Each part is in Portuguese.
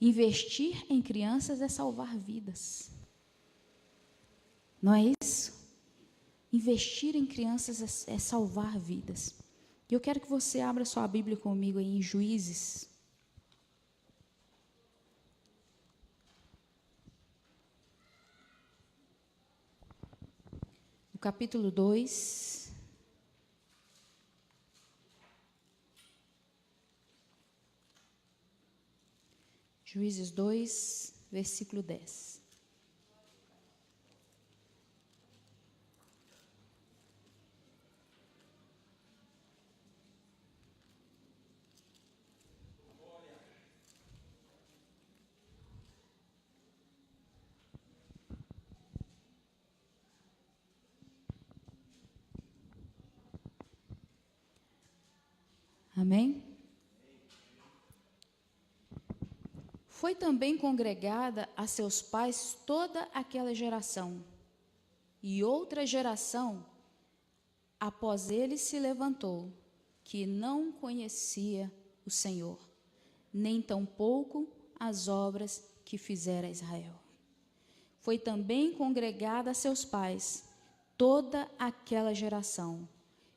Investir em crianças é salvar vidas. Não é isso? Investir em crianças é salvar vidas. E eu quero que você abra sua Bíblia comigo aí em Juízes. No capítulo 2. Juízes 2, versículo 10. Amém? Foi também congregada a seus pais toda aquela geração, e outra geração após ele se levantou, que não conhecia o Senhor, nem tampouco as obras que fizera Israel. Foi também congregada a seus pais toda aquela geração,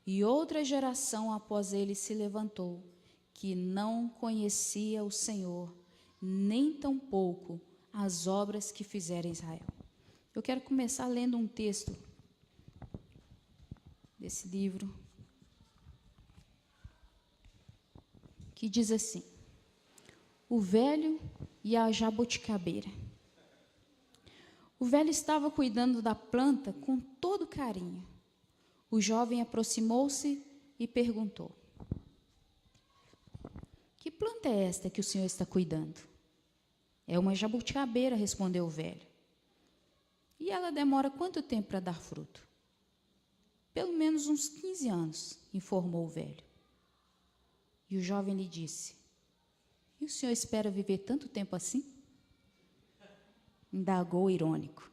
e outra geração após ele se levantou, que não conhecia o Senhor, nem tampouco as obras que fizera Israel. Eu quero começar lendo um texto desse livro, que diz assim: o velho e a jabuticabeira. O velho estava cuidando da planta com todo carinho. O jovem aproximou-se e perguntou: que planta é esta que o senhor está cuidando? É uma jabuticabeira, respondeu o velho. E ela demora quanto tempo para dar fruto? Pelo menos uns 15 anos, informou o velho. E o jovem lhe disse: e o senhor espera viver tanto tempo assim? Indagou irônico.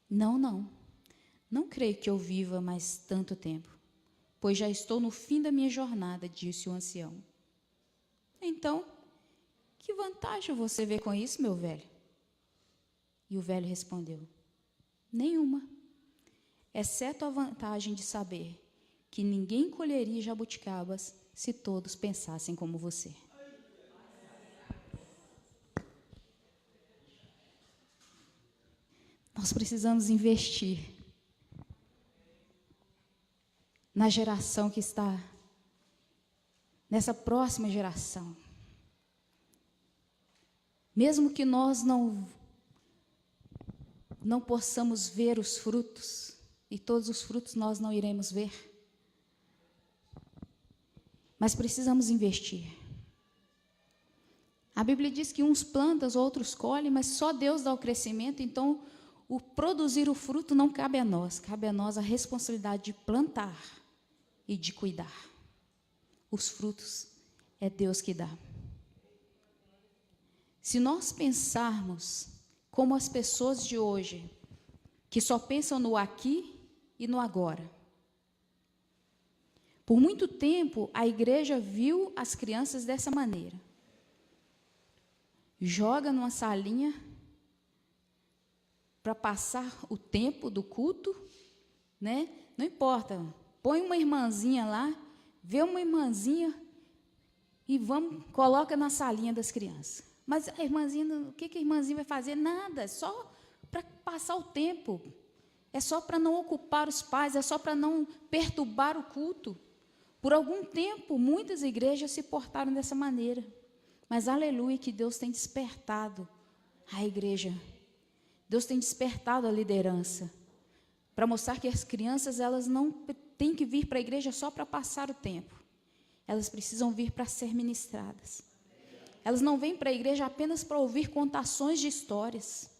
Não creio que eu viva mais tanto tempo, pois já estou no fim da minha jornada, disse o ancião. Então, que vantagem você vê com isso, meu velho? E o velho respondeu: nenhuma, exceto a vantagem de saber que ninguém colheria jabuticabas se todos pensassem como você. Nós precisamos investir na geração que está, nessa próxima geração. Mesmo que nós não possamos ver os frutos, e todos os frutos nós não iremos ver, mas precisamos investir. A Bíblia diz que uns plantam, outros colhem, mas só Deus dá o crescimento. Então, o produzir o fruto não cabe a nós a responsabilidade de plantar e de cuidar. Os frutos é Deus que dá. Se nós pensarmos como as pessoas de hoje, que só pensam no aqui e no agora. Por muito tempo, a igreja viu as crianças dessa maneira. Joga numa salinha para passar o tempo do culto, né? Não importa, põe uma irmãzinha lá, vê uma irmãzinha e coloca na salinha das crianças. Mas a irmãzinha, o que a irmãzinha vai fazer? Nada, é só para passar o tempo, é só para não ocupar os pais, é só para não perturbar o culto. Por algum tempo, muitas igrejas se portaram dessa maneira, mas aleluia que Deus tem despertado a igreja, Deus tem despertado a liderança, para mostrar que as crianças, elas não têm que vir para a igreja só para passar o tempo, elas precisam vir para ser ministradas. Elas não vêm para a igreja apenas para ouvir contações de histórias.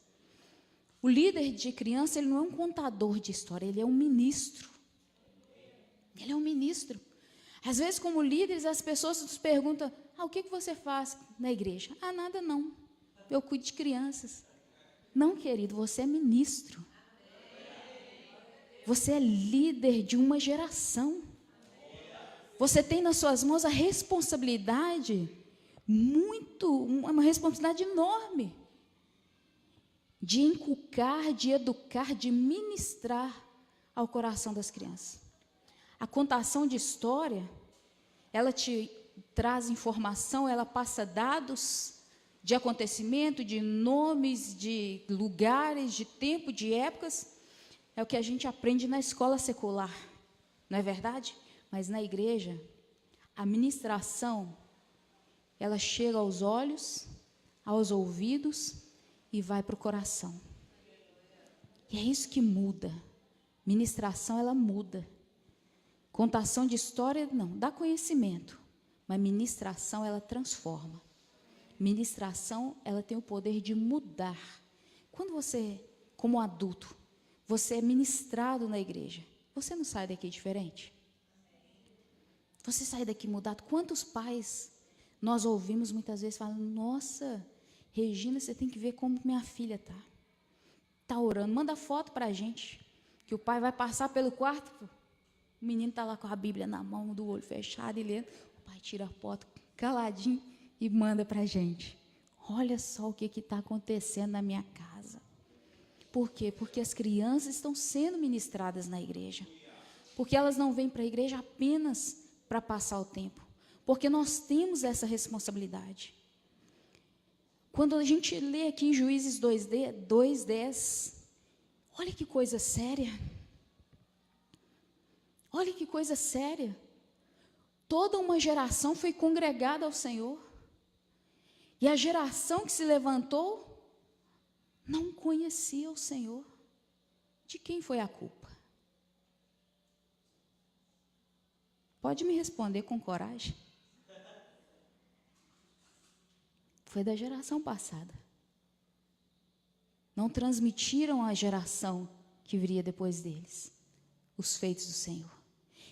O líder de criança, ele não é um contador de história, ele é um ministro. Ele é um ministro. Às vezes, como líderes, as pessoas nos perguntam: o que você faz na igreja? Nada não, eu cuido de crianças. Não, querido, você é ministro. Você é líder de uma geração. Você tem nas suas mãos a responsabilidade uma responsabilidade enorme de inculcar, de educar, de ministrar ao coração das crianças. A contação de história, ela te traz informação, ela passa dados de acontecimento, de nomes, de lugares, de tempo, de épocas. É o que a gente aprende na escola secular, não é verdade? Mas na igreja, a ministração, ela chega aos olhos, aos ouvidos e vai para o coração. E é isso que muda. Ministração, ela muda. Contação de história, não, dá conhecimento. Mas ministração, ela transforma. Ministração, ela tem o poder de mudar. Quando você, como adulto, você é ministrado na igreja, você não sai daqui diferente? Você sai daqui mudado? Quantos pais nós ouvimos muitas vezes falando: nossa, Regina, você tem que ver como minha filha está. Está orando, manda foto para a gente. Que o pai vai passar pelo quarto, o menino está lá com a Bíblia na mão, do olho fechado e lendo. O pai tira a foto caladinho e manda para a gente. Olha só o que está acontecendo na minha casa. Por quê? Porque as crianças estão sendo ministradas na igreja. Porque elas não vêm para a igreja apenas para passar o tempo. Porque nós temos essa responsabilidade. Quando a gente lê aqui em Juízes 2:10, olha que coisa séria. Olha que coisa séria. Toda uma geração foi congregada ao Senhor. E a geração que se levantou não conhecia o Senhor. De quem foi a culpa? Pode me responder com coragem. Foi da geração passada. Não transmitiram à geração que viria depois deles os feitos do Senhor.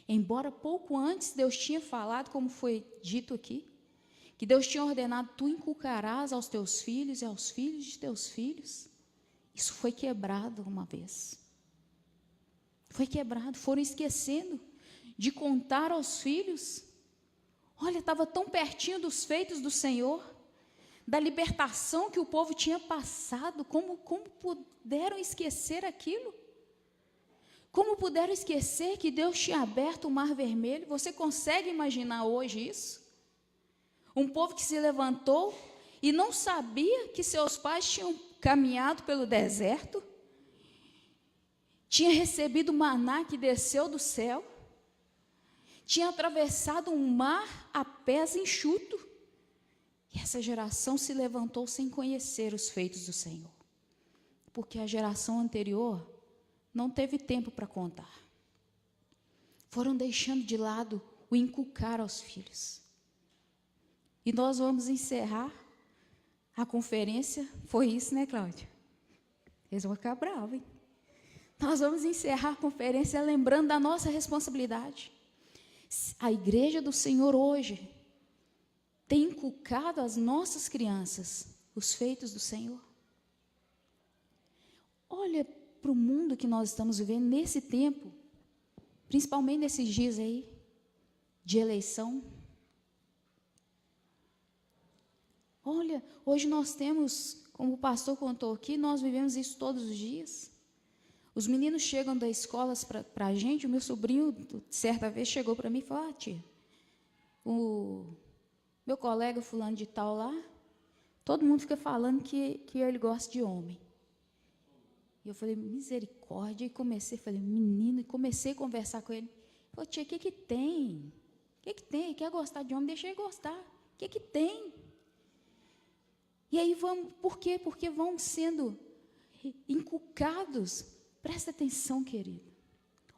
Embora pouco antes Deus tinha falado, como foi dito aqui, que Deus tinha ordenado: tu inculcarás aos teus filhos e aos filhos de teus filhos. Isso foi quebrado uma vez. Foi quebrado, foram esquecendo de contar aos filhos. Olha, estava tão pertinho dos feitos do Senhor, da libertação que o povo tinha passado, como puderam esquecer aquilo? Como puderam esquecer que Deus tinha aberto o Mar Vermelho? Você consegue imaginar hoje isso? Um povo que se levantou e não sabia que seus pais tinham caminhado pelo deserto, tinha recebido maná que desceu do céu, tinha atravessado um mar a pés enxuto, e essa geração se levantou sem conhecer os feitos do Senhor, porque a geração anterior não teve tempo para contar. Foram deixando de lado o inculcar aos filhos. E nós vamos encerrar a conferência. Foi isso, né, Cláudia? Eles vão ficar bravos, hein? Nós vamos encerrar a conferência lembrando da nossa responsabilidade. A igreja do Senhor hoje tem inculcado às nossas crianças os feitos do Senhor. Olha para o mundo que nós estamos vivendo nesse tempo, principalmente nesses dias aí de eleição. Olha, hoje nós temos, como o pastor contou aqui, nós vivemos isso todos os dias. Os meninos chegam da escola para a gente. O meu sobrinho, certa vez, chegou para mim e falou: tia, o meu colega fulano de tal lá, todo mundo fica falando que ele gosta de homem. E eu falei: misericórdia. E falei: menino, e comecei a conversar com ele. Falei: tia, o que tem? O que tem? Quer gostar de homem? Deixa ele gostar. O que tem? E aí vamos, por quê? Porque vão sendo inculcados. Presta atenção, querido.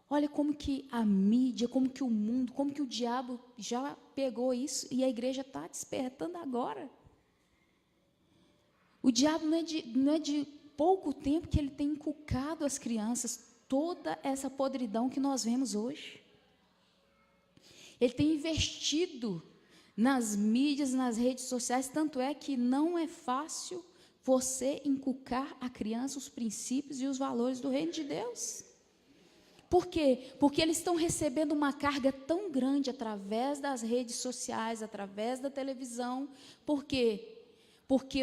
Olha como que a mídia, como que o mundo, como que o diabo já pegou isso e a igreja está despertando agora. O diabo não é de pouco tempo que ele tem inculcado às crianças toda essa podridão que nós vemos hoje. Ele tem investido nas mídias, nas redes sociais, tanto é que não é fácil você inculcar à criança os princípios e os valores do reino de Deus. Por quê? Porque eles estão recebendo uma carga tão grande através das redes sociais, através da televisão. Por quê? Porque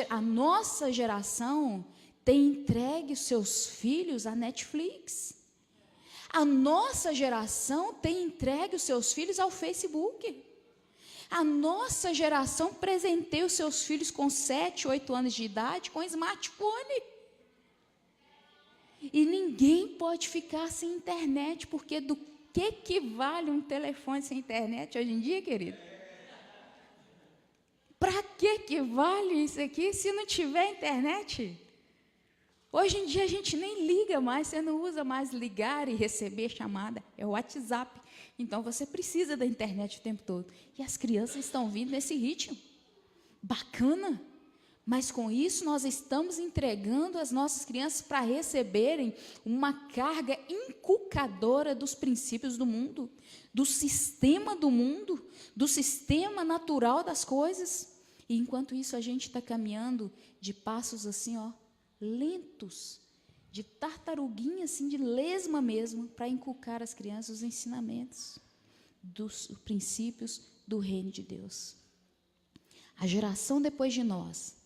a nossa geração tem entregue os seus filhos à Netflix. A nossa geração tem entregue os seus filhos ao Facebook. A nossa geração presenteia os seus filhos com 7, 8 anos de idade com smartphone. E ninguém pode ficar sem internet, porque do que vale um telefone sem internet hoje em dia, querido? Para que vale isso aqui se não tiver internet? Hoje em dia a gente nem liga mais, você não usa mais ligar e receber chamada, é o WhatsApp. Então você precisa da internet o tempo todo. E as crianças estão vindo nesse ritmo. Bacana. Mas com isso nós estamos entregando as nossas crianças para receberem uma carga inculcadora dos princípios do mundo, do sistema natural das coisas. E enquanto isso a gente está caminhando de passos assim, ó, lentos, de tartaruguinha, assim, de lesma mesmo, para inculcar às crianças os ensinamentos dos princípios do reino de Deus. A geração depois de nós,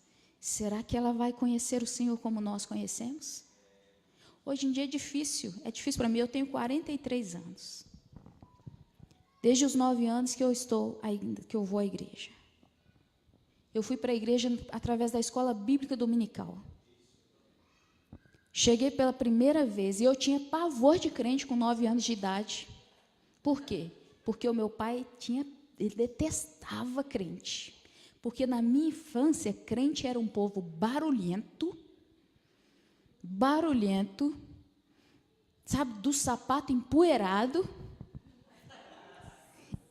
será que ela vai conhecer o Senhor como nós conhecemos? Hoje em dia é difícil para mim, eu tenho 43 anos. Desde os 9 anos que eu vou à igreja. Eu fui para a igreja através da escola bíblica dominical. Cheguei pela primeira vez e eu tinha pavor de crente com 9 anos de idade. Por quê? Porque o meu pai ele detestava crente. Porque na minha infância, crente era um povo barulhento, sabe, do sapato empoeirado.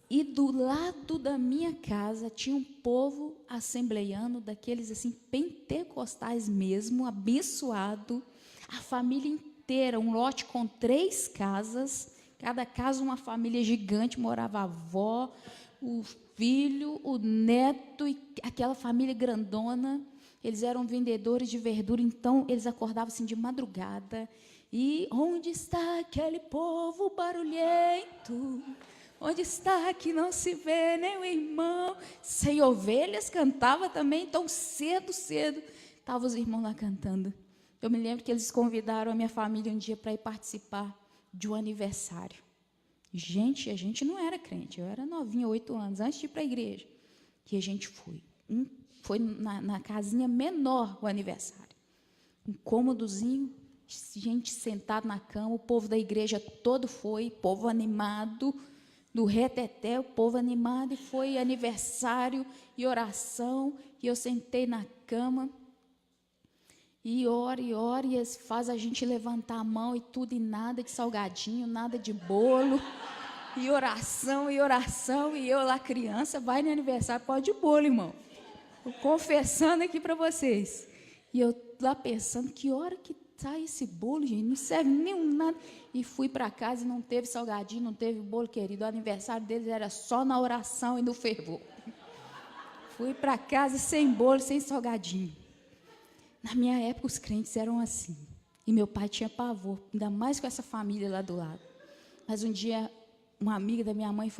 E do lado da minha casa tinha um povo assembleiano, daqueles assim, pentecostais mesmo, abençoado. A família inteira, um lote com 3 casas, cada casa uma família gigante, morava a avó, o filho, o neto e aquela família grandona. Eles eram vendedores de verdura, então eles acordavam assim de madrugada. E onde está aquele povo barulhento? Onde está que não se vê nem o irmão? Sem ovelhas cantava também, então cedo, estavam os irmãos lá cantando. Eu me lembro que eles convidaram a minha família um dia para ir participar de um aniversário. Gente, a gente não era crente, eu era novinha, 8 anos, antes de ir para a igreja. E a gente foi. Foi na casinha menor o aniversário. Um cômodozinho, gente sentada na cama, o povo da igreja todo foi, povo animado, do reteté, o povo animado, e foi aniversário e oração, e eu sentei na cama, e ora, e faz a gente levantar a mão e tudo, e nada de salgadinho, nada de bolo, e oração, e eu lá criança, vai no aniversário, pode bolo, irmão. Eu confessando aqui para vocês. E eu lá pensando, que hora que sai esse bolo, gente? Não serve nenhum nada. E fui para casa e não teve salgadinho, não teve bolo, querido. O aniversário deles era só na oração e no fervor. Fui para casa sem bolo, sem salgadinho. Na minha época, os crentes eram assim. E meu pai tinha pavor, ainda mais com essa família lá do lado. Mas um dia, uma amiga da minha mãe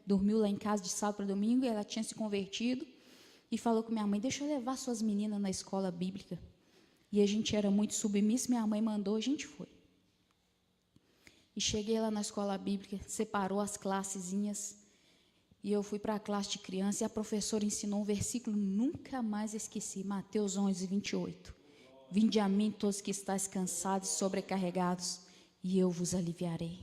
dormiu lá em casa de sábado para domingo, e ela tinha se convertido, e falou com minha mãe, deixa eu levar suas meninas na escola bíblica. E a gente era muito submisso, minha mãe mandou, a gente foi. E cheguei lá na escola bíblica, separou as classezinhas, e eu fui para a classe de criança, e a professora ensinou um versículo, nunca mais esqueci, Mateus 11, 28. Vinde a mim todos que estáis cansados e sobrecarregados, e eu vos aliviarei.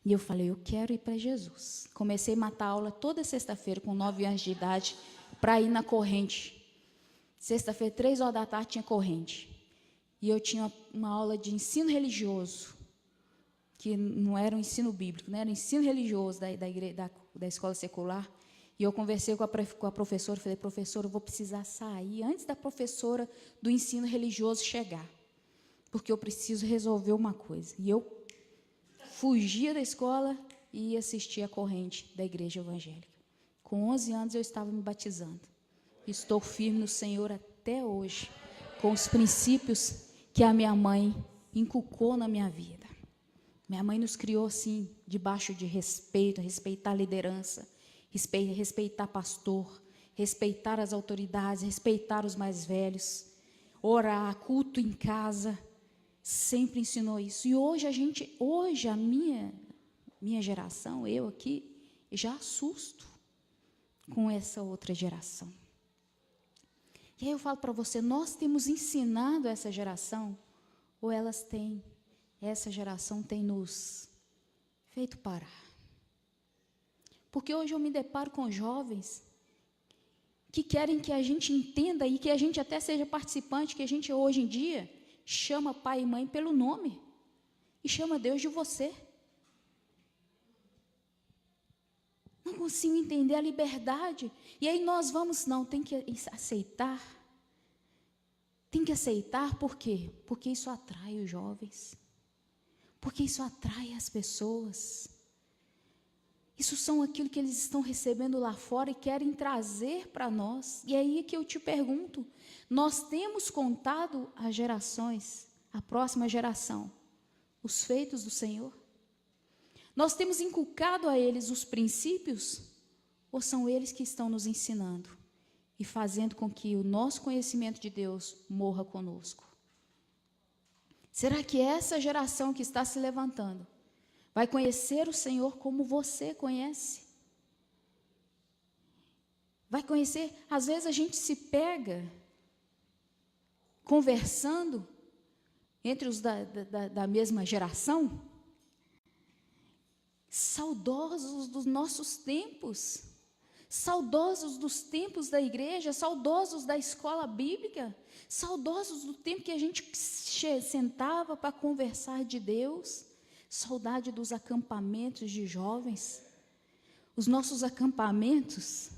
E eu falei, eu quero ir para Jesus. Comecei a matar aula toda sexta-feira, com 9 anos de idade, para ir na corrente. Sexta-feira, 3 horas da tarde, tinha corrente. E eu tinha uma aula de ensino religioso, que não era um ensino bíblico, né? Era um ensino religioso da escola secular. E eu conversei com a professora, falei, professora, eu vou precisar sair antes da professora do ensino religioso chegar, porque eu preciso resolver uma coisa. E eu fugia da escola e ia assistir a corrente da igreja evangélica. Com 11 anos eu estava me batizando. Estou firme no Senhor até hoje, com os princípios que a minha mãe inculcou na minha vida. Minha mãe nos criou assim, debaixo de respeito, respeitar a liderança, respeitar pastor, respeitar as autoridades, respeitar os mais velhos, orar, culto em casa, sempre ensinou isso. E hoje a minha geração, eu aqui, já assusto com essa outra geração. E aí eu falo para você, nós temos ensinado essa geração, ou essa geração tem nos feito parar. Porque hoje eu me deparo com jovens que querem que a gente entenda e que a gente até seja participante, que a gente hoje em dia chama pai e mãe pelo nome e chama Deus de você. Não consigo entender a liberdade. E aí nós vamos, tem que aceitar. Tem que aceitar, por quê? Porque isso atrai os jovens. Porque isso atrai as pessoas. Isso são aquilo que eles estão recebendo lá fora e querem trazer para nós. E é aí que eu te pergunto, nós temos contado as gerações, a próxima geração, os feitos do Senhor? Nós temos inculcado a eles os princípios, ou são eles que estão nos ensinando e fazendo com que o nosso conhecimento de Deus morra conosco? Será que essa geração que está se levantando vai conhecer o Senhor como você conhece? Vai conhecer, às vezes a gente se pega conversando entre os da mesma geração, saudosos dos nossos tempos, saudosos dos tempos da igreja, saudosos da escola bíblica, saudosos do tempo que a gente sentava para conversar de Deus, saudade dos acampamentos de jovens, os nossos acampamentos.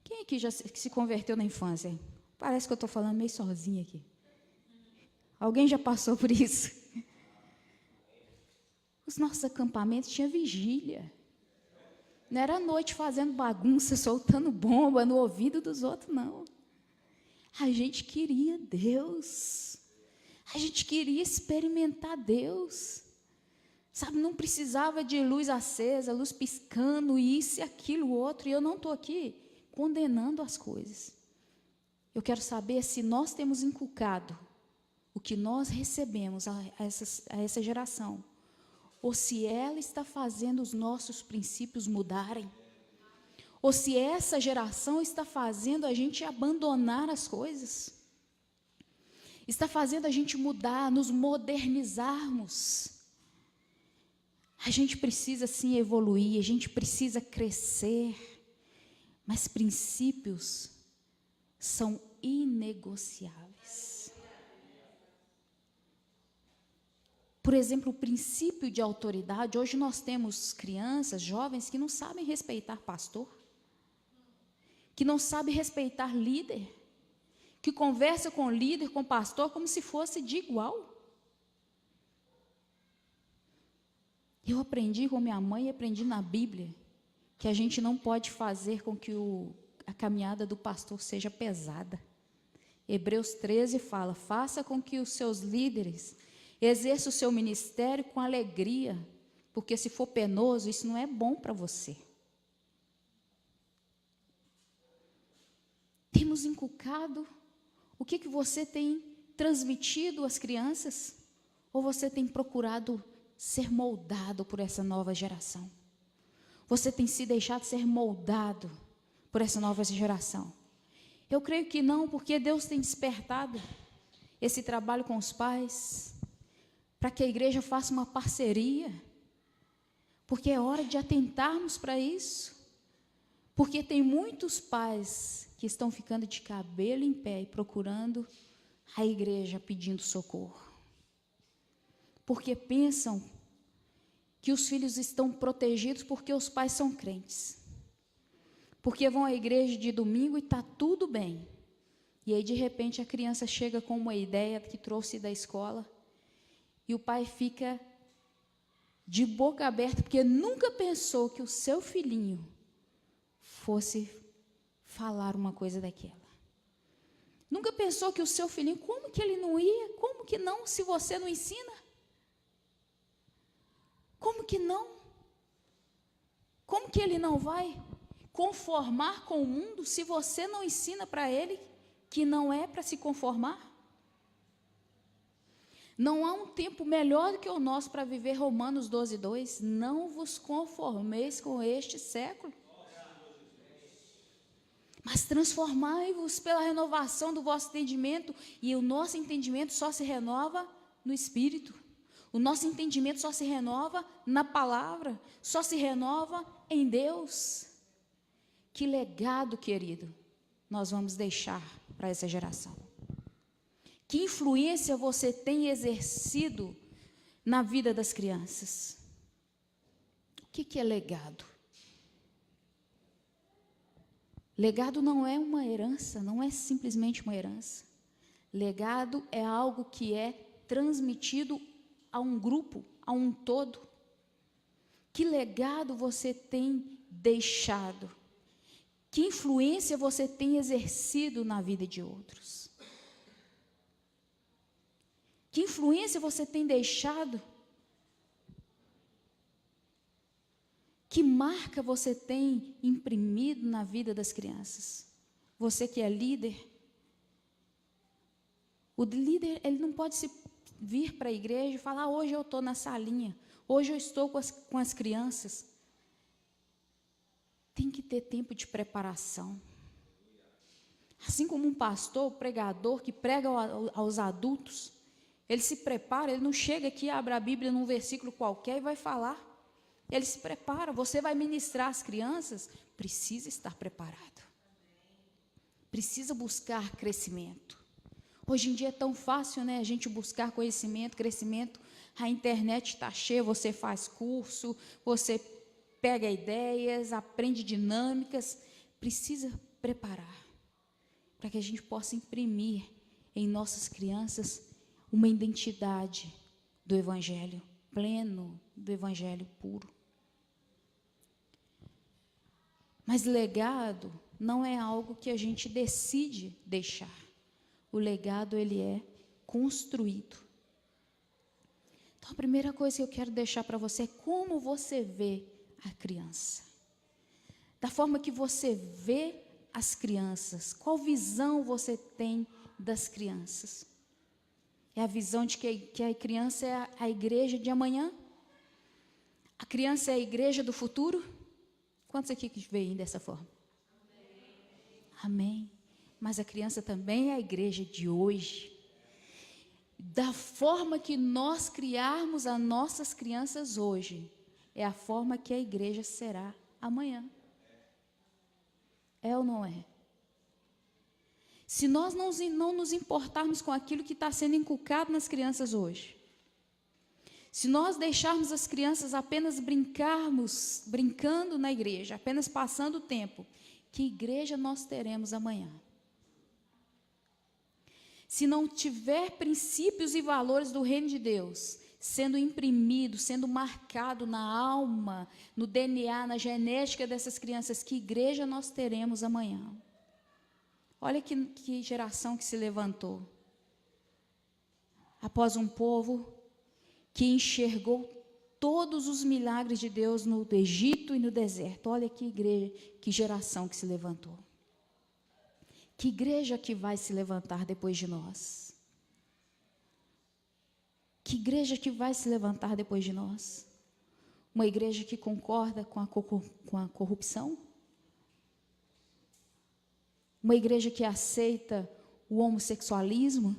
Quem aqui já se converteu na infância? Parece que eu estou falando meio sozinha aqui. Alguém já passou por isso? Os nossos acampamentos tinham vigília. Não era à noite fazendo bagunça, soltando bomba no ouvido dos outros, não. A gente queria Deus. A gente queria experimentar Deus. Sabe, não precisava de luz acesa, luz piscando, isso e aquilo, outro. E eu não estou aqui condenando as coisas. Eu quero saber se nós temos inculcado o que nós recebemos a essa geração, ou se ela está fazendo os nossos princípios mudarem, ou se essa geração está fazendo a gente abandonar as coisas, está fazendo a gente mudar, nos modernizarmos. A gente precisa sim evoluir, a gente precisa crescer, mas princípios são inegociáveis. Por exemplo, o princípio de autoridade. Hoje nós temos crianças, jovens, que não sabem respeitar pastor, que não sabem respeitar líder, que conversa com líder, com pastor, como se fosse de igual. Eu aprendi com minha mãe, aprendi na Bíblia, que a gente não pode fazer com que a caminhada do pastor seja pesada. Hebreus 13 fala, faça com que os seus líderes exerça o seu ministério com alegria, porque se for penoso, isso não é bom para você. Temos inculcado, o que você tem transmitido às crianças? Ou você tem procurado ser moldado por essa nova geração? Você tem se deixado ser moldado por essa nova geração? Eu creio que não, porque Deus tem despertado esse trabalho com os pais, para que a igreja faça uma parceria, porque é hora de atentarmos para isso, porque tem muitos pais que estão ficando de cabelo em pé e procurando a igreja pedindo socorro, porque pensam que os filhos estão protegidos porque os pais são crentes, porque vão à igreja de domingo e está tudo bem, e aí de repente a criança chega com uma ideia que trouxe da escola, e o pai fica de boca aberta, porque nunca pensou que o seu filhinho fosse falar uma coisa daquela. Nunca pensou que o seu filhinho, como que ele não ia, como Como que não, se você não ensina? Como que não? Como que ele não vai conformar com o mundo se você não ensina para ele que não é para se conformar? Não há um tempo melhor do que o nosso para viver Romanos 12:2. Não vos conformeis com este século, mas transformai-vos pela renovação do vosso entendimento. E o nosso entendimento só se renova no Espírito. O nosso entendimento só se renova na palavra, só se renova em Deus. Que legado, querido, nós vamos deixar para essa geração? Que influência você tem exercido na vida das crianças? O que é legado? Legado não é uma herança, não é simplesmente uma herança. Legado é algo que é transmitido a um grupo, a um todo. Que legado você tem deixado? Que influência você tem exercido na vida de outros? Que influência você tem deixado? Que marca você tem imprimido na vida das crianças? Você que é líder, o líder, ele não pode vir para a igreja e falar: hoje eu estou na salinha, hoje eu estou com as crianças. Tem que ter tempo de preparação. Assim como um pastor, pregador que prega aos adultos, ele se prepara, ele não chega aqui, abre a Bíblia num versículo qualquer e vai falar. Ele se prepara. Você vai ministrar às crianças, precisa estar preparado. Precisa buscar crescimento. Hoje em dia é tão fácil, né, a gente buscar conhecimento, crescimento. A internet está cheia, você faz curso, você pega ideias, aprende dinâmicas. Precisa preparar para que a gente possa imprimir em nossas crianças uma identidade do Evangelho pleno, do Evangelho puro. Mas legado não é algo que a gente decide deixar. O legado, ele é construído. Então, a primeira coisa que eu quero deixar para você é como você vê a criança. Da forma que você vê as crianças, qual visão você tem das crianças? É a visão de que a criança é a igreja de amanhã? A criança é a igreja do futuro? Quantos aqui que veem dessa forma? Amém. Mas a criança também é a igreja de hoje. Da forma que nós criarmos as nossas crianças hoje, é a forma que a igreja será amanhã. É ou não é? Se nós não nos importarmos com aquilo que está sendo inculcado nas crianças hoje, se nós deixarmos as crianças apenas brincando na igreja, apenas passando o tempo, que igreja nós teremos amanhã? Se não tiver princípios e valores do reino de Deus sendo imprimido, sendo marcado na alma, no DNA, na genética dessas crianças, que igreja nós teremos amanhã? Olha que geração que se levantou. Após um povo que enxergou todos os milagres de Deus no Egito e no deserto. Olha que igreja, que geração que se levantou. Que igreja que vai se levantar depois de nós? Que igreja que vai se levantar depois de nós? Uma igreja que concorda com a corrupção? Uma igreja que aceita o homossexualismo,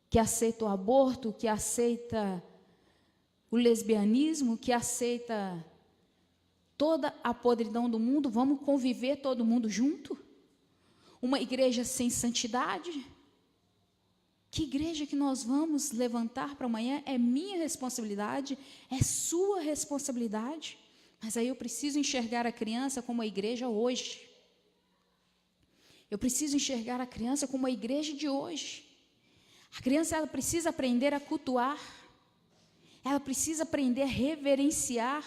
que aceita o aborto, que aceita o lesbianismo, que aceita toda a podridão do mundo? Vamos conviver todo mundo junto? Uma igreja sem santidade? Que igreja que nós vamos levantar para amanhã? É minha responsabilidade, é sua responsabilidade. Mas aí eu preciso enxergar a criança como a igreja hoje. Eu preciso enxergar a criança como a igreja de hoje. A criança, ela precisa aprender a cultuar. Ela precisa aprender a reverenciar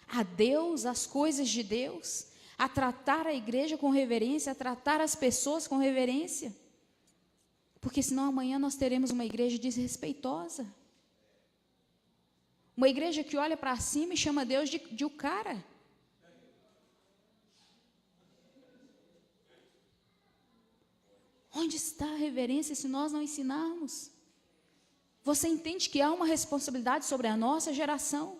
a Deus, as coisas de Deus, a tratar a igreja com reverência, a tratar as pessoas com reverência. Porque senão amanhã nós teremos uma igreja desrespeitosa. Uma igreja que olha para cima e chama Deus de o cara. Onde está a reverência se nós não ensinarmos? Você entende que há uma responsabilidade sobre a nossa geração?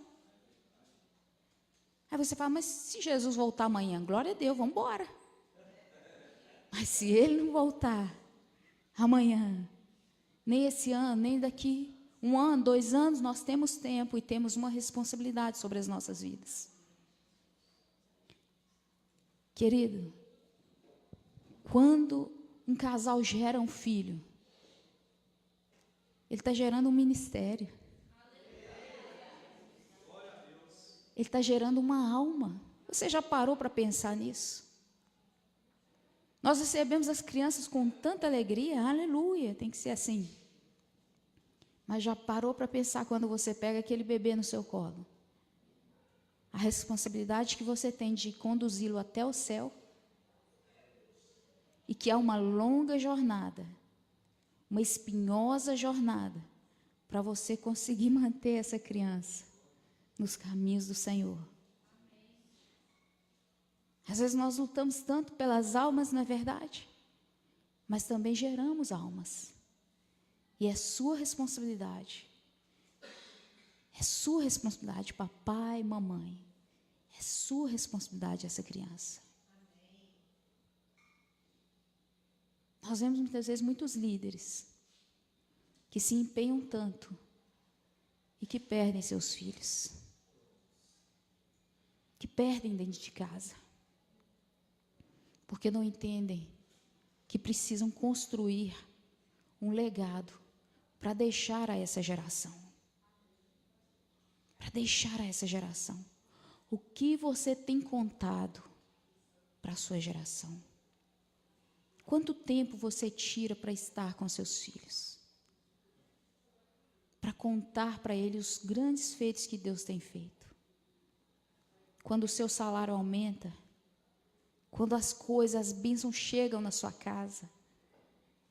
Aí você fala, mas se Jesus voltar amanhã, glória a Deus, vamos embora. Mas se Ele não voltar amanhã, nem esse ano, nem daqui 1 ano, 2 anos, nós temos tempo e temos uma responsabilidade sobre as nossas vidas. Querido, quando um casal gera um filho, ele está gerando um ministério. Ele está gerando uma alma. Você já parou para pensar nisso? Nós recebemos as crianças com tanta alegria, aleluia, tem que ser assim. Mas já parou para pensar quando você pega aquele bebê no seu colo? A responsabilidade que você tem de conduzi-lo até o céu? E que há uma longa jornada, uma espinhosa jornada, para você conseguir manter essa criança nos caminhos do Senhor. Às vezes nós lutamos tanto pelas almas, não é verdade? Mas também geramos almas. E é sua responsabilidade. É sua responsabilidade, papai, mamãe. É sua responsabilidade essa criança. Nós vemos muitas vezes muitos líderes que se empenham tanto e que perdem seus filhos. Que perdem dentro de casa. Porque não entendem que precisam construir um legado para deixar a essa geração. Para deixar a essa geração. O que você tem contado para a sua geração? Quanto tempo você tira para estar com seus filhos? Para contar para eles os grandes feitos que Deus tem feito. Quando o seu salário aumenta, quando as coisas, as bênçãos chegam na sua casa,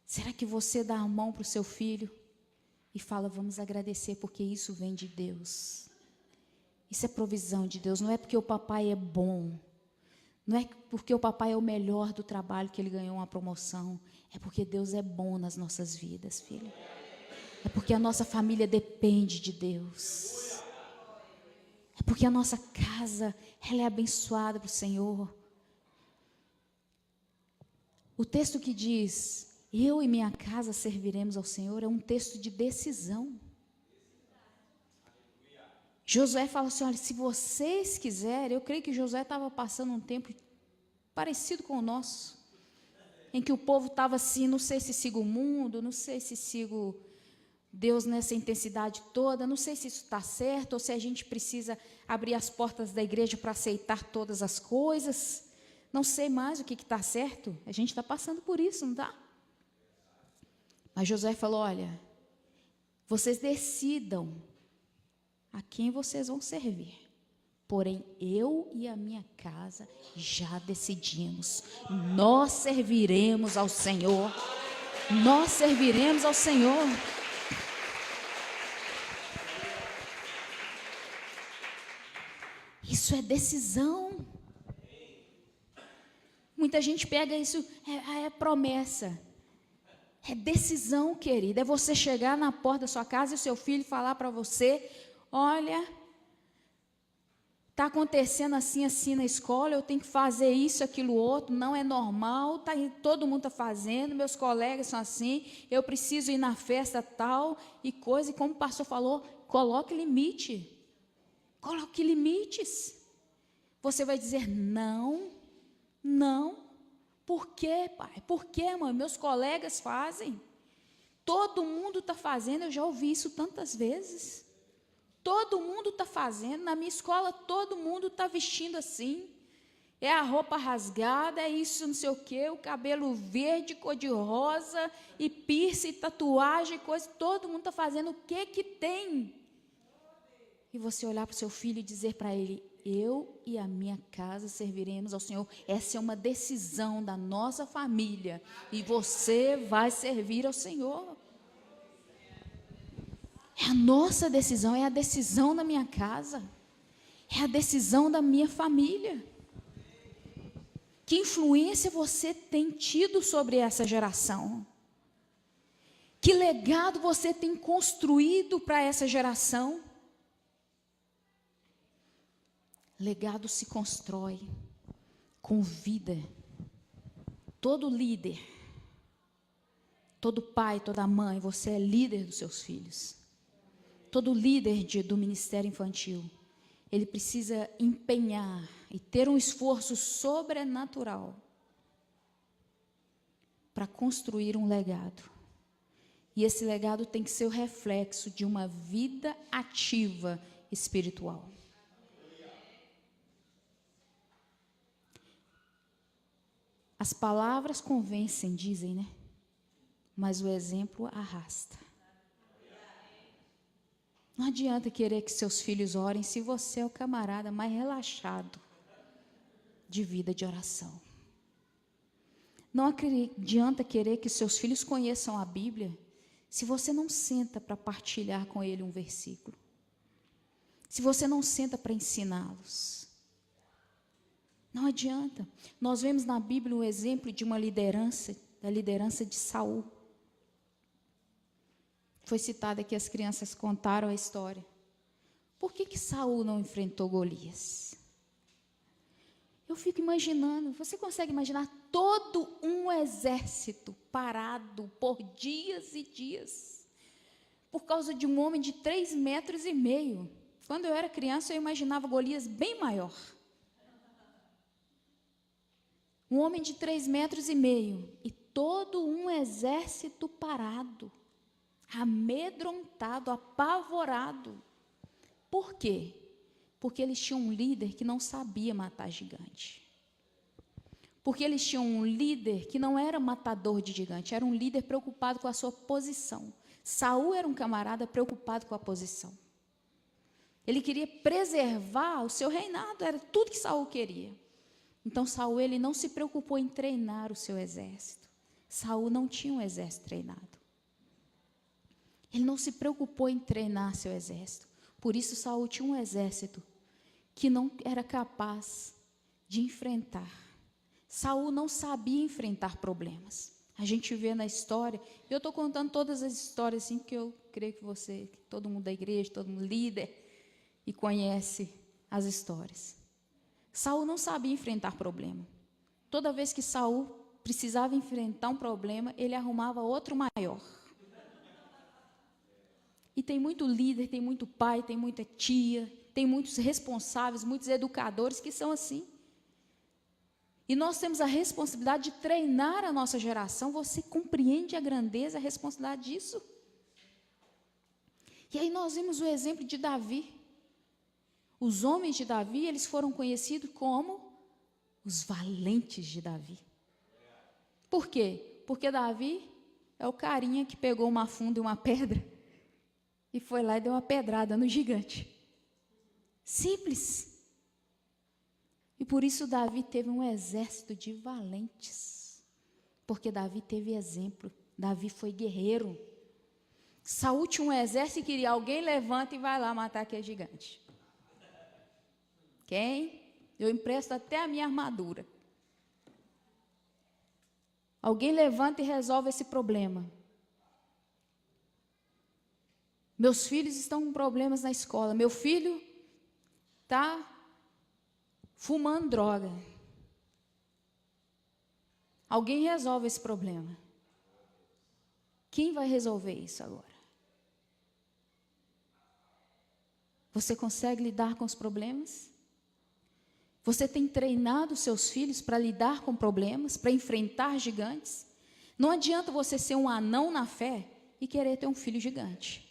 será que você dá a mão para o seu filho e fala, vamos agradecer porque isso vem de Deus? Isso é provisão de Deus, não é porque o papai é bom, não é porque o papai é o melhor do trabalho que ele ganhou uma promoção, é porque Deus é bom nas nossas vidas, filho. É porque a nossa família depende de Deus. É porque a nossa casa, ela é abençoada pelo Senhor. O texto que diz, eu e minha casa serviremos ao Senhor, é um texto de decisão. Josué fala assim, olha, se vocês quiserem, eu creio que Josué estava passando um tempo parecido com o nosso, em que o povo estava assim, não sei se sigo o mundo, não sei se sigo Deus nessa intensidade toda, não sei se isso está certo, ou se a gente precisa abrir as portas da igreja para aceitar todas as coisas, não sei mais o que está certo, a gente está passando por isso, não está? Mas Josué falou, olha, vocês decidam a quem vocês vão servir, porém eu e a minha casa já decidimos, nós serviremos ao Senhor, nós serviremos ao Senhor. Isso é decisão. Muita gente pega isso, é promessa. É decisão, querida. É você chegar na porta da sua casa e o seu filho falar para você, olha, está acontecendo assim, assim na escola, eu tenho que fazer isso, aquilo, outro, não é normal, todo mundo está fazendo, meus colegas são assim, eu preciso ir na festa tal e coisa, e como o pastor falou, coloque limite. Coloque limites. Você vai dizer não, não. Por quê, pai? Por quê, mãe? Meus colegas fazem. Todo mundo está fazendo, eu já ouvi isso tantas vezes. Todo mundo está fazendo, na minha escola todo mundo está vestindo assim. É a roupa rasgada, é isso não sei o quê, o cabelo verde, cor de rosa, e piercing, tatuagem, coisa, todo mundo está fazendo. O que que tem? E você olhar para o seu filho e dizer para ele, eu e a minha casa serviremos ao Senhor. Essa é uma decisão da nossa família. E você vai servir ao Senhor. É a nossa decisão, é a decisão da minha casa. É a decisão da minha família. Que influência você tem tido sobre essa geração? Que legado você tem construído para essa geração? Legado se constrói com vida. Todo líder, todo pai, toda mãe, você é líder dos seus filhos. Todo líder do ministério infantil, ele precisa empenhar e ter um esforço sobrenatural para construir um legado. E esse legado tem que ser o reflexo de uma vida ativa espiritual. As palavras convencem, dizem, né? Mas o exemplo arrasta. Não adianta querer que seus filhos orem se você é o camarada mais relaxado de vida de oração. Não adianta querer que seus filhos conheçam a Bíblia se você não senta para partilhar com ele um versículo. Se você não senta para ensiná-los. Não adianta. Nós vemos na Bíblia um exemplo de uma liderança, da liderança de Saul. Foi citado aqui, as crianças contaram a história. Por que Saul não enfrentou Golias? Eu fico imaginando, você consegue imaginar todo um exército parado por dias e dias, por causa de um homem de 3,5 metros. Quando eu era criança, eu imaginava Golias bem maior. Um homem de 3,5 metros e todo um exército parado, amedrontado, apavorado. Por quê? Porque eles tinham um líder que não sabia matar gigante. Porque eles tinham um líder que não era matador de gigante, era um líder preocupado com a sua posição. Saul era um camarada preocupado com a posição. Ele queria preservar o seu reinado, era tudo que Saul queria. Então Saul, ele não se preocupou em treinar o seu exército. Saul não tinha um exército treinado. Ele não se preocupou em treinar seu exército. Por isso Saul tinha um exército que não era capaz de enfrentar. Saul não sabia enfrentar problemas. A gente vê na história, eu estou contando todas as histórias assim, porque eu creio que todo mundo da igreja, todo mundo líder, e conhece as histórias. Saul não sabia enfrentar problema. Toda vez que Saul precisava enfrentar um problema, ele arrumava outro maior. E tem muito líder, tem muito pai, tem muita tia, tem muitos responsáveis, muitos educadores que são assim. E nós temos a responsabilidade de treinar a nossa geração. Você compreende a grandeza, a responsabilidade disso? E aí nós vimos o exemplo de Davi. Os homens de Davi, eles foram conhecidos como os valentes de Davi. Por quê? Porque Davi é o carinha que pegou uma funda e uma pedra e foi lá e deu uma pedrada no gigante. Simples. E por isso Davi teve um exército de valentes. Porque Davi teve exemplo. Davi foi guerreiro. Saul tinha um exército e queria alguém levanta e vai lá matar aquele gigante. Quem? Eu empresto até a minha armadura. Alguém levanta e resolve esse problema. Meus filhos estão com problemas na escola. Meu filho está fumando droga. Alguém resolve esse problema. Quem vai resolver isso agora? Você consegue lidar com os problemas? Você tem treinado seus filhos para lidar com problemas, para enfrentar gigantes? Não adianta você ser um anão na fé e querer ter um filho gigante.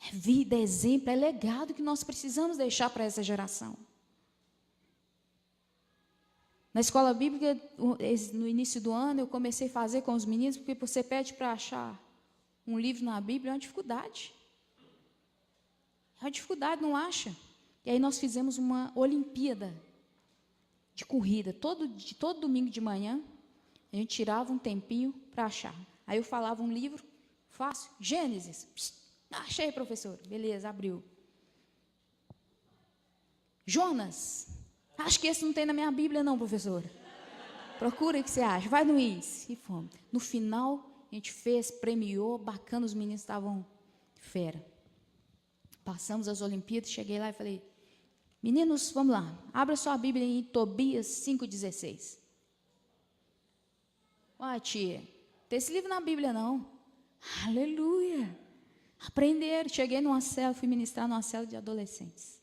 É vida, é exemplo, é legado que nós precisamos deixar para essa geração. Na escola bíblica, no início do ano, eu comecei a fazer com os meninos, porque você pede para achar um livro na Bíblia, é uma dificuldade. É uma dificuldade, não acha? E aí nós fizemos uma Olimpíada de corrida. Todo domingo de manhã, a gente tirava um tempinho para achar. Aí eu falava um livro fácil, Gênesis. Psst, achei, professor. Beleza, abriu. Jonas. Acho que esse não tem na minha Bíblia não, professora. Procura o que você acha. Vai no índice. E fomos. No final, a gente fez, premiou, bacana, os meninos estavam fera. Passamos as Olimpíadas, cheguei lá e falei, meninos, vamos lá, abra sua Bíblia em Tobias 5,16. Ó, tia, tem esse livro na Bíblia não. Aleluia. Aprenderam. Cheguei numa cela, fui ministrar numa cela de adolescentes.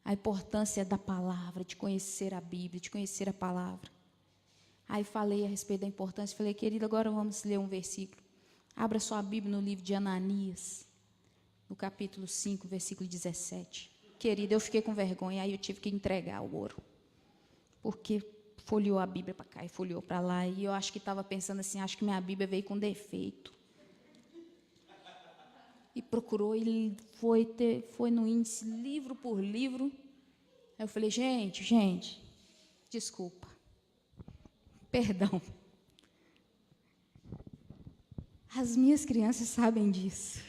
A importância da palavra, de conhecer a Bíblia, de conhecer a palavra. Aí falei a respeito da importância, falei, querido, agora vamos ler um versículo. Abra sua Bíblia no livro de Ananias, no capítulo 5, versículo 17. Querida, eu fiquei com vergonha, aí eu tive que entregar o ouro. Porque folheou a Bíblia para cá e folheou para lá, e eu acho que estava pensando assim, acho que minha Bíblia veio com defeito. E procurou, e foi no índice, livro por livro. Aí eu falei, gente, desculpa. Perdão. As minhas crianças sabem disso.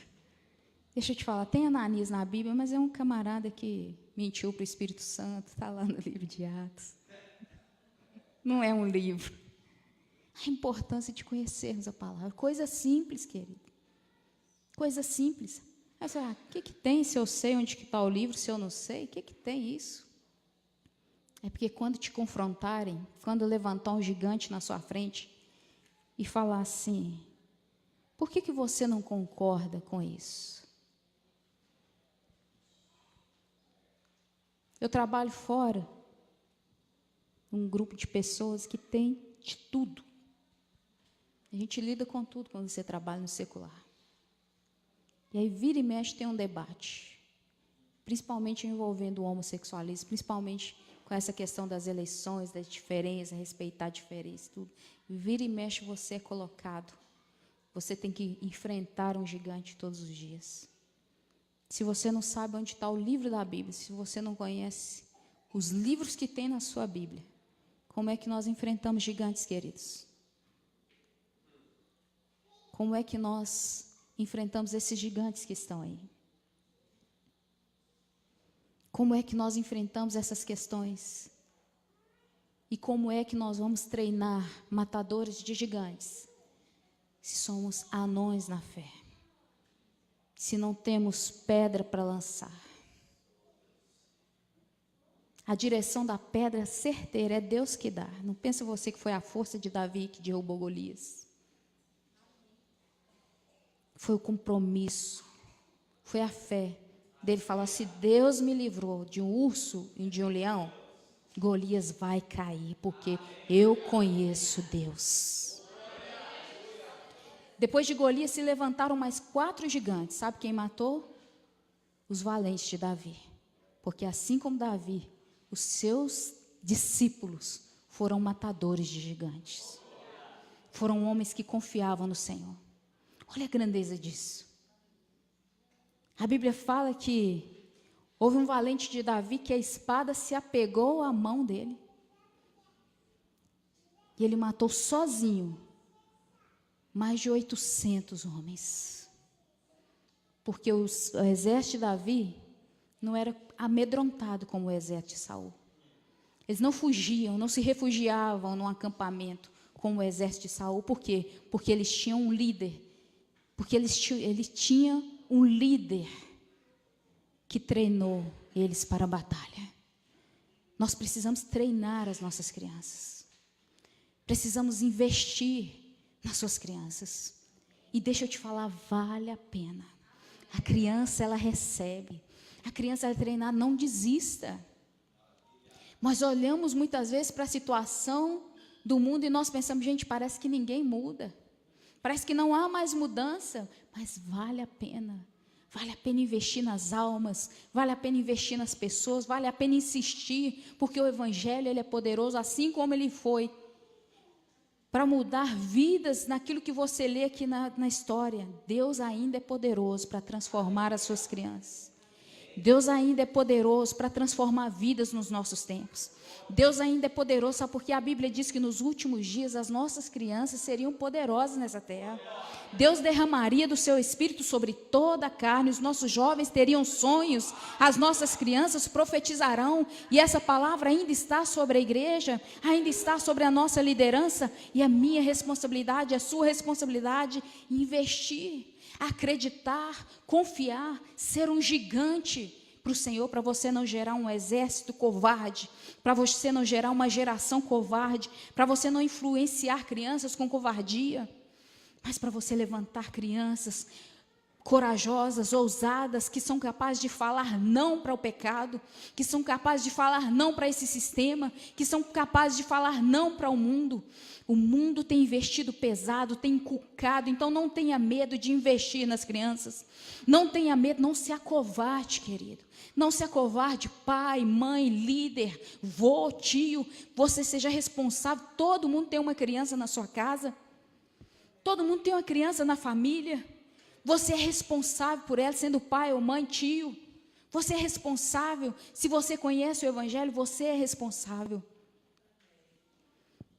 Deixa eu te falar, tem Ananias na Bíblia, mas é um camarada que mentiu para o Espírito Santo, está lá no livro de Atos. Não é um livro. A importância de conhecermos a palavra. Coisa simples, querido. Coisa simples. Aí você, o que tem se eu sei onde está o livro, se eu não sei? O que tem isso? É porque quando te confrontarem, quando levantar um gigante na sua frente e falar assim, por que você não concorda com isso? Eu trabalho fora, um grupo de pessoas que tem de tudo. A gente lida com tudo quando você trabalha no secular. E aí vira e mexe tem um debate, principalmente envolvendo o homossexualismo, principalmente com essa questão das eleições, das diferenças, respeitar a diferença, tudo. Vira e mexe você é colocado. Você tem que enfrentar um gigante todos os dias. Se você não sabe onde está o livro da Bíblia, se você não conhece os livros que tem na sua Bíblia, como é que nós enfrentamos gigantes, queridos? Como é que nós enfrentamos esses gigantes que estão aí? Como é que nós enfrentamos essas questões? E como é que nós vamos treinar matadores de gigantes? Se somos anões na fé. Se não temos pedra para lançar. A direção da pedra certeira é Deus que dá. Não pensa você que foi a força de Davi que derrubou Golias. Foi o compromisso. Foi a fé dele falar, se Deus me livrou de um urso e de um leão, Golias vai cair, porque eu conheço Deus. Depois de Golias se levantaram mais 4 gigantes. Sabe quem matou? Os valentes de Davi. Porque assim como Davi, os seus discípulos foram matadores de gigantes. Foram homens que confiavam no Senhor. Olha a grandeza disso. A Bíblia fala que houve um valente de Davi que a espada se apegou à mão dele. E ele matou sozinho mais de 800 homens. Porque o exército de Davi não era amedrontado como o exército de Saul. Eles não fugiam, não se refugiavam num acampamento como o exército de Saul. Por quê? Porque eles tinham um líder. Porque eles tinham um líder que treinou eles para a batalha. Nós precisamos treinar as nossas crianças. Precisamos investir nas suas crianças. E deixa eu te falar, vale a pena. A criança, ela recebe. A criança, ela é treinada, não desista. Nós olhamos muitas vezes para a situação do mundo e nós pensamos, gente, parece que ninguém muda. Parece que não há mais mudança, mas vale a pena. Vale a pena investir nas almas, vale a pena investir nas pessoas, vale a pena insistir, porque o Evangelho ele é poderoso, assim como ele foi para mudar vidas naquilo que você lê aqui na história. Deus ainda é poderoso para transformar as suas crianças. Deus ainda é poderoso para transformar vidas nos nossos tempos. Deus ainda é poderoso, sabe porque a Bíblia diz que nos últimos dias as nossas crianças seriam poderosas nessa terra. Deus derramaria do seu Espírito sobre toda a carne, os nossos jovens teriam sonhos, as nossas crianças profetizarão, e essa palavra ainda está sobre a igreja, ainda está sobre a nossa liderança, e a minha responsabilidade, a sua responsabilidade, investir, acreditar, confiar, ser um gigante para o Senhor, para você não gerar um exército covarde, para você não gerar uma geração covarde, para você não influenciar crianças com covardia, mas para você levantar crianças corajosas, ousadas, que são capazes de falar não para o pecado, que são capazes de falar não para esse sistema, que são capazes de falar não para o mundo. O mundo tem investido pesado, tem inculcado, então não tenha medo de investir nas crianças. Não tenha medo, não se acovarde, querido. Não se acovarde, pai, mãe, líder, vô, tio. Você seja responsável. Todo mundo tem uma criança na sua casa. Todo mundo tem uma criança na família. Você é responsável por ela, sendo pai ou mãe, tio. Você é responsável. Se você conhece o Evangelho, você é responsável.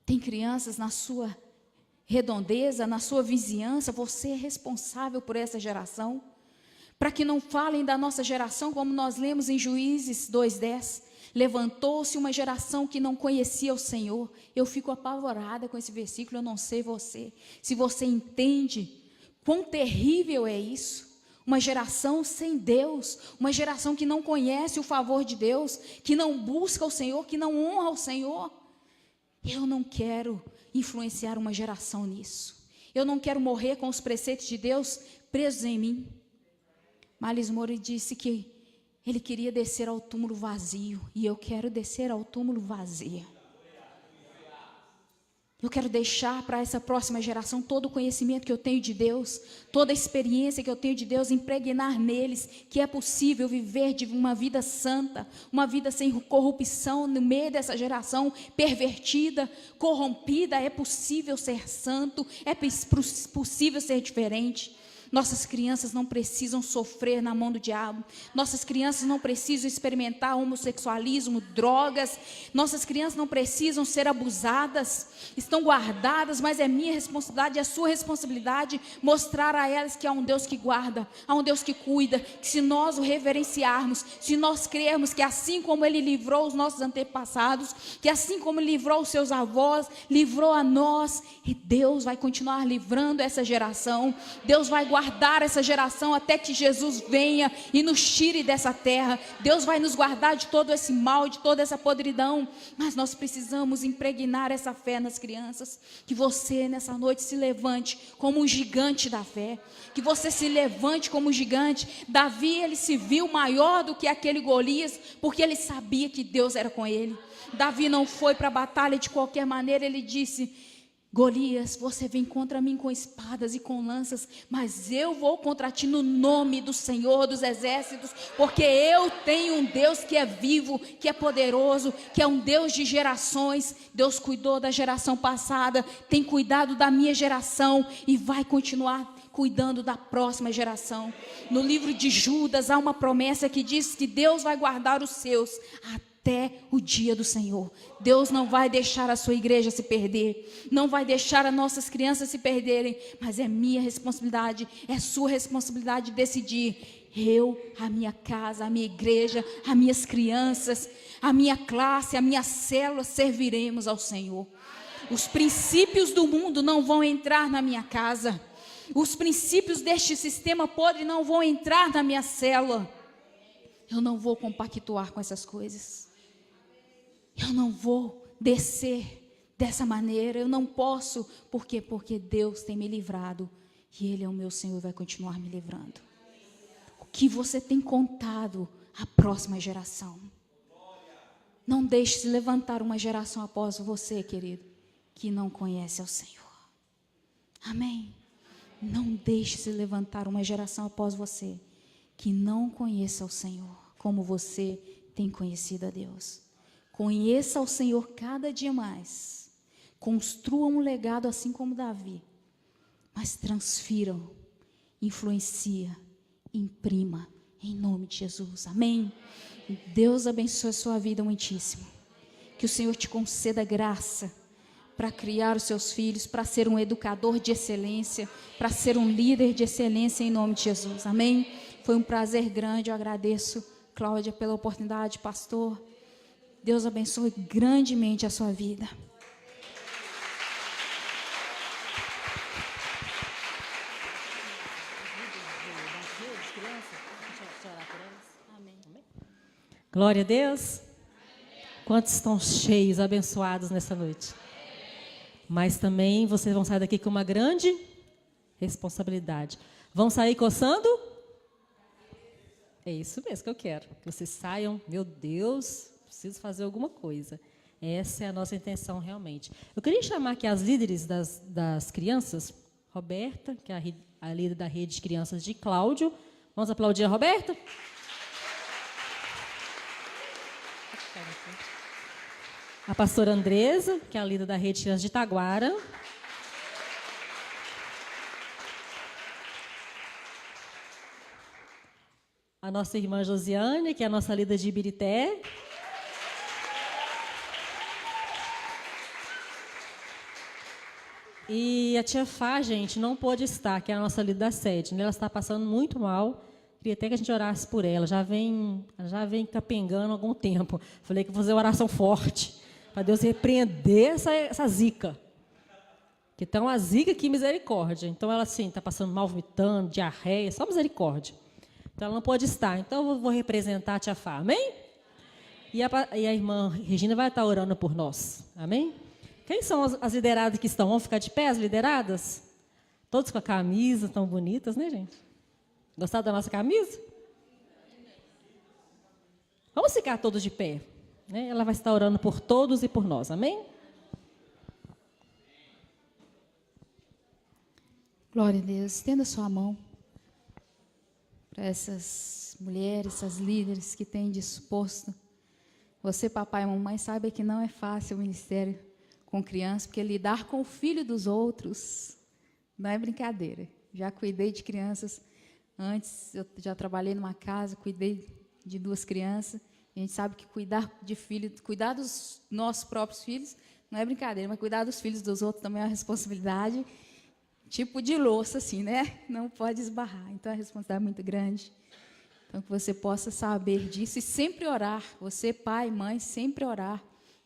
Tem crianças na sua redondeza, na sua vizinhança, você é responsável por essa geração. Para que não falem da nossa geração, como nós lemos em Juízes 2:10. Levantou-se uma geração que não conhecia o Senhor. Eu fico apavorada com esse versículo, eu não sei você. Se você entende quão terrível é isso. Uma geração sem Deus, uma geração que não conhece o favor de Deus, que não busca o Senhor, que não honra o Senhor. Eu não quero influenciar uma geração nisso. Eu não quero morrer com os preceitos de Deus presos em mim. Miles Moore disse que ele queria descer ao túmulo vazio, e eu quero descer ao túmulo vazio. Eu quero deixar para essa próxima geração todo o conhecimento que eu tenho de Deus, toda a experiência que eu tenho de Deus, impregnar neles que é possível viver de uma vida santa, uma vida sem corrupção no meio dessa geração pervertida, corrompida. É possível ser santo, é possível ser diferente. Nossas crianças não precisam sofrer na mão do diabo. Nossas crianças não precisam experimentar homossexualismo, drogas. Nossas crianças não precisam ser abusadas. Estão guardadas, mas é minha responsabilidade, é sua responsabilidade mostrar a elas que há um Deus que guarda, há um Deus que cuida, que se nós o reverenciarmos, se nós crermos que assim como Ele livrou os nossos antepassados, que assim como Ele livrou os seus avós, livrou a nós, e Deus vai continuar livrando essa geração. Deus vai guardar essa geração até que Jesus venha e nos tire dessa terra. Deus vai nos guardar de todo esse mal, de toda essa podridão, mas nós precisamos impregnar essa fé nas crianças. Que você nessa noite se levante como um gigante da fé, que você se levante como um gigante. Davi, ele se viu maior do que aquele Golias, porque ele sabia que Deus era com ele. Davi não foi para a batalha de qualquer maneira. Ele disse: Golias, você vem contra mim com espadas e com lanças, mas eu vou contra ti no nome do Senhor dos Exércitos, porque eu tenho um Deus que é vivo, que é poderoso, que é um Deus de gerações. Deus cuidou da geração passada, tem cuidado da minha geração e vai continuar cuidando da próxima geração. No livro de Judas há uma promessa que diz que Deus vai guardar os seus até o dia do Senhor. Deus não vai deixar a sua igreja se perder, não vai deixar as nossas crianças se perderem, mas é minha responsabilidade, é sua responsabilidade decidir. Eu, a minha casa, a minha igreja, as minhas crianças, a minha classe, a minha célula, serviremos ao Senhor. Os princípios do mundo não vão entrar na minha casa. Os princípios deste sistema podre não vão entrar na minha célula. Eu não vou compactuar com essas coisas. Eu não vou descer dessa maneira. Eu não posso. Por quê? Porque Deus tem me livrado. E Ele é o meu Senhor e vai continuar me livrando. O que você tem contado à próxima geração? Não deixe se levantar uma geração após você, querido, que não conhece ao Senhor. Amém? Não deixe se levantar uma geração após você que não conheça o Senhor como você tem conhecido a Deus. Conheça o Senhor cada dia mais. Construam um legado assim como Davi. Mas transfiram, influencia, imprima, em nome de Jesus. Amém? Deus abençoe a sua vida muitíssimo. Que o Senhor te conceda graça para criar os seus filhos, para ser um educador de excelência, para ser um líder de excelência em nome de Jesus. Amém? Foi um prazer grande, eu agradeço, Cláudia, pela oportunidade, pastor. Deus abençoe grandemente a sua vida. Glória a Deus. Quantos estão cheios, abençoados nessa noite? Mas também vocês vão sair daqui com uma grande responsabilidade. Vão sair coçando? É isso mesmo que eu quero. Que vocês saiam, meu Deus, preciso fazer alguma coisa. Essa é a nossa intenção realmente. Eu queria chamar aqui as líderes das crianças. Roberta, que é a líder da rede de crianças de Cláudio. Vamos aplaudir a Roberta? A pastora Andresa, que é a líder da rede de crianças de Taguara. A nossa irmã Josiane, que é a nossa líder de Ibirité. E a tia Fá, gente, não pôde estar, que é a nossa líder da sede. Ela está passando muito mal. Queria até que a gente orasse por ela. Já vem capengando há algum tempo. Falei que vou fazer uma oração forte, para Deus repreender essa zica. Que tá uma zica aqui, misericórdia. Então, ela, assim, está passando mal, vomitando, diarreia, só misericórdia. Então, ela não pode estar. Então, eu vou representar a tia Fá, amém? E a irmã Regina vai estar orando por nós, amém? Quem são as lideradas que estão? Vamos ficar de pé, as lideradas? Todos com a camisa, tão bonitas, né, gente? Gostaram da nossa camisa? Vamos ficar todos de pé. Né? Ela vai estar orando por todos e por nós, amém? Glória a Deus. Estenda sua mão para essas mulheres, essas líderes que têm disposto. Você, papai e mamãe, saiba que não é fácil o ministério com criança, porque lidar com o filho dos outros não é brincadeira. Já cuidei de crianças antes, eu já trabalhei numa casa, cuidei de 2 crianças. A gente sabe que cuidar de filho, cuidar dos nossos próprios filhos não é brincadeira, mas cuidar dos filhos dos outros também é uma responsabilidade, tipo de louça, assim, né? Não pode esbarrar. Então, é uma responsabilidade muito grande. Então, que você possa saber disso e sempre orar. Você, pai, mãe, sempre orar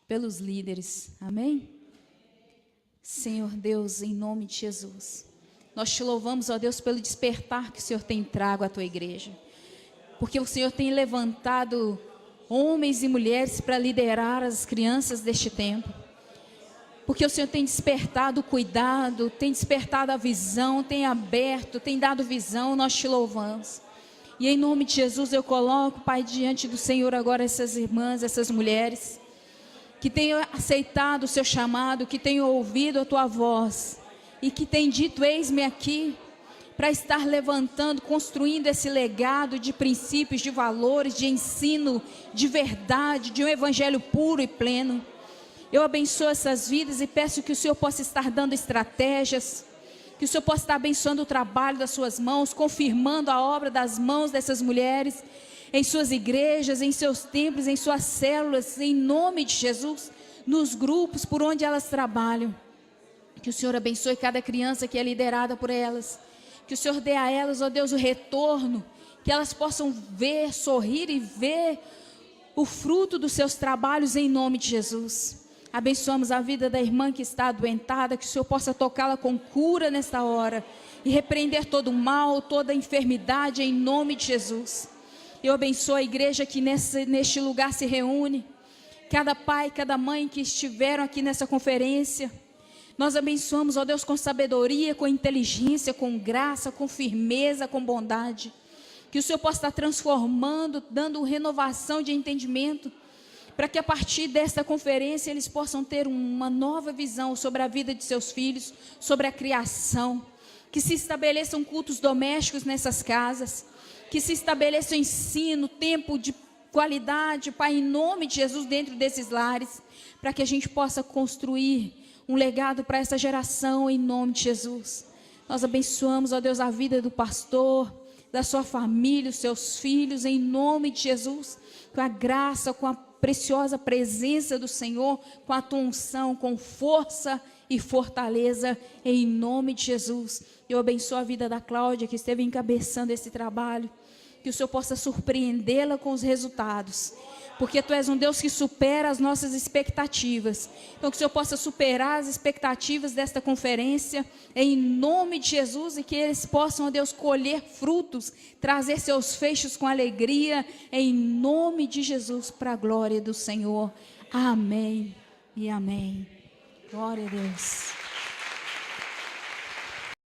pelos líderes. Amém? Senhor Deus, em nome de Jesus, nós te louvamos, ó Deus, pelo despertar que o Senhor tem trago à tua igreja. Porque o Senhor tem levantado homens e mulheres para liderar as crianças deste tempo. Porque o Senhor tem despertado o cuidado, tem despertado a visão, tem aberto, tem dado visão, nós te louvamos. E em nome de Jesus eu coloco, Pai, diante do Senhor agora essas irmãs, essas mulheres, que tenham aceitado o seu chamado, que tenham ouvido a tua voz, e que tenham dito, eis-me aqui, para estar levantando, construindo esse legado de princípios, de valores, de ensino, de verdade, de um evangelho puro e pleno. Eu abençoo essas vidas e peço que o Senhor possa estar dando estratégias, que o Senhor possa estar abençoando o trabalho das suas mãos, confirmando a obra das mãos dessas mulheres, em suas igrejas, em seus templos, em suas células, em nome de Jesus, nos grupos por onde elas trabalham. Que o Senhor abençoe cada criança que é liderada por elas. Que o Senhor dê a elas, ó Deus, o retorno, que elas possam ver, sorrir e ver o fruto dos seus trabalhos em nome de Jesus. Abençoamos a vida da irmã que está adoentada, que o Senhor possa tocá-la com cura nesta hora e repreender todo o mal, toda a enfermidade em nome de Jesus. Eu abençoo a igreja que neste lugar se reúne, cada pai, cada mãe que estiveram aqui nessa conferência. Nós abençoamos, ó Deus, com sabedoria, com inteligência, com graça, com firmeza, com bondade. Que o Senhor possa estar transformando, dando renovação de entendimento, para que a partir desta conferência eles possam ter uma nova visão sobre a vida de seus filhos, sobre a criação. Que se estabeleçam cultos domésticos nessas casas, que se estabeleça o ensino, tempo de qualidade, Pai, em nome de Jesus, dentro desses lares, para que a gente possa construir um legado para essa geração, em nome de Jesus. Nós abençoamos, ó Deus, a vida do pastor, da sua família, os seus filhos, em nome de Jesus, com a graça, com a preciosa presença do Senhor, com a tua unção, com força e fortaleza, em nome de Jesus. Eu abençoo a vida da Cláudia, que esteve encabeçando esse trabalho, que o Senhor possa surpreendê-la com os resultados, porque Tu és um Deus que supera as nossas expectativas. Então que o Senhor possa superar as expectativas desta conferência, em nome de Jesus, e que eles possam, ó Deus, colher frutos, trazer seus feixes com alegria, em nome de Jesus, para a glória do Senhor. Amém e amém. Glória a Deus.